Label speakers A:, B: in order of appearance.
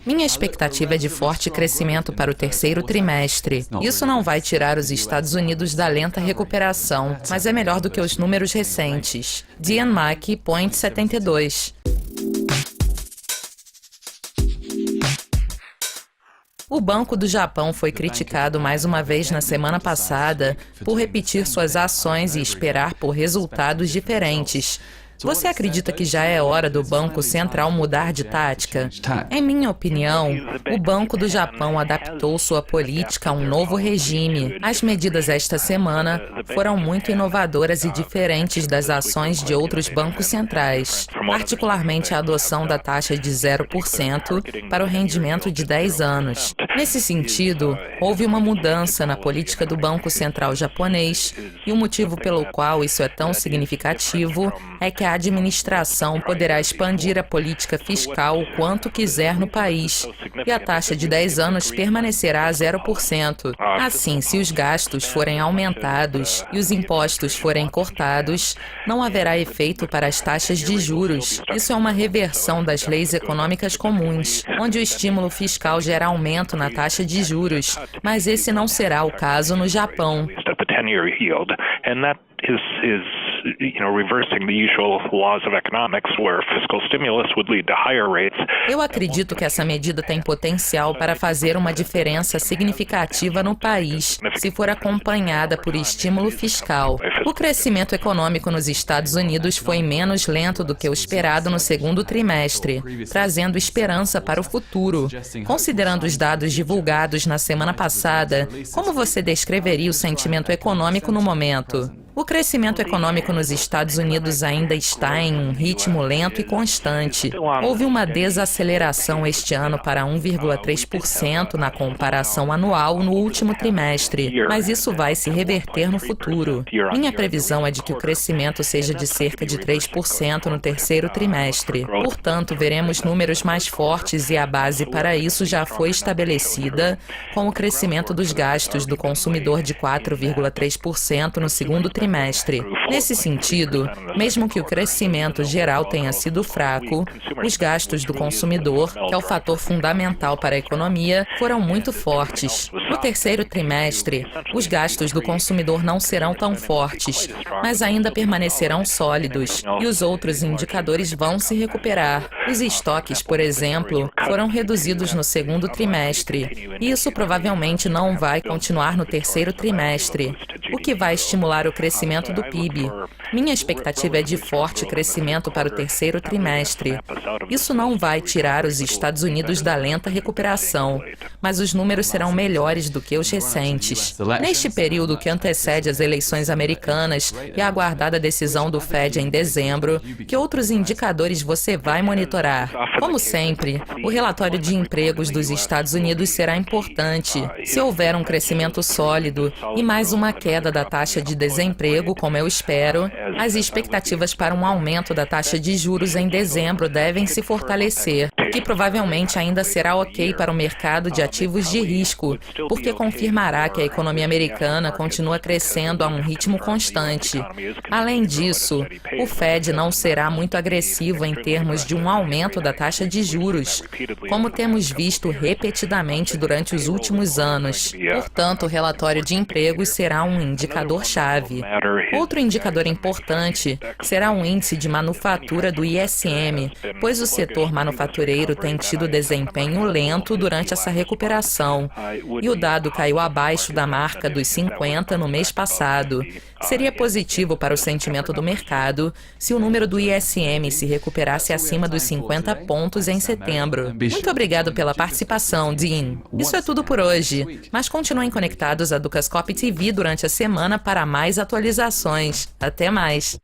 A: Minha expectativa é de forte crescimento para o terceiro trimestre. Isso não vai tirar os Estados Unidos da lenta recuperação, mas é melhor do que os números recentes. Dian Mack, Point 72. O Banco do Japão foi criticado mais uma vez na semana passada por repetir suas ações e esperar por resultados diferentes. Você acredita que já é hora do Banco Central mudar de tática? Em minha opinião, o Banco do Japão adaptou sua política a um novo regime. As medidas esta semana foram muito inovadoras e diferentes das ações de outros bancos centrais, particularmente a adoção da taxa de 0% para o rendimento de 10 anos. Nesse sentido, houve uma mudança na política do Banco Central japonês, e o motivo pelo qual isso é tão significativo é que a administração poderá expandir a política fiscal o quanto quiser no país, e a taxa de 10 anos permanecerá a 0%. Assim, se os gastos forem aumentados e os impostos forem cortados, não haverá efeito para as taxas de juros. Isso é uma reversão das leis econômicas comuns, onde o estímulo fiscal gera aumento na taxa de juros, mas esse não será o caso no Japão. Eu acredito que essa medida tem potencial para fazer uma diferença significativa no país, se for acompanhada por estímulo fiscal. O crescimento econômico nos Estados Unidos foi menos lento do que o esperado no segundo trimestre, trazendo esperança para o futuro. Considerando os dados divulgados na semana passada, como você descreveria o sentimento econômico no momento? O crescimento econômico nos Estados Unidos ainda está em um ritmo lento e constante. Houve uma desaceleração este ano para 1,3% na comparação anual no último trimestre, mas isso vai se reverter no futuro. Minha previsão é de que o crescimento seja de cerca de 3% no terceiro trimestre. Portanto, veremos números mais fortes e a base para isso já foi estabelecida, com o crescimento dos gastos do consumidor de 4,3% no segundo trimestre. Nesse sentido, mesmo que o crescimento geral tenha sido fraco, os gastos do consumidor, que é o fator fundamental para a economia, foram muito fortes. No terceiro trimestre, os gastos do consumidor não serão tão fortes, mas ainda permanecerão sólidos, e os outros indicadores vão se recuperar. Os estoques, por exemplo, foram reduzidos no segundo trimestre, e isso provavelmente não vai continuar no terceiro trimestre, o que vai estimular o crescimento do PIB. Minha expectativa é de forte crescimento para o terceiro trimestre. Isso não vai tirar os Estados Unidos da lenta recuperação, mas os números serão melhores do que os recentes. Neste período que antecede as eleições americanas e a aguardada decisão do Fed em dezembro, que outros indicadores você vai monitorar? Como sempre, o relatório de empregos dos Estados Unidos será importante. Se houver um crescimento sólido e mais uma queda da taxa de desemprego, como eu espero, as expectativas para um aumento da taxa de juros em dezembro devem se fortalecer, o que provavelmente ainda será ok para o mercado de ativos de risco, porque confirmará que a economia americana continua crescendo a um ritmo constante. Além disso, o Fed não será muito agressivo em termos de um aumento da taxa de juros, como temos visto repetidamente durante os últimos anos. Portanto, o relatório de empregos será um indicador-chave. Outro indicador importante será o índice de manufatura do ISM, pois o setor manufatureiro tem tido desempenho lento durante essa recuperação, e o dado caiu abaixo da marca dos 50 no mês passado. Seria positivo para o sentimento do mercado se o número do ISM se recuperasse acima dos 50 pontos em setembro. Muito obrigado pela participação, Dean. Isso é tudo por hoje, mas continuem conectados a Dukascopy TV durante a semana para mais atualizações. Até mais!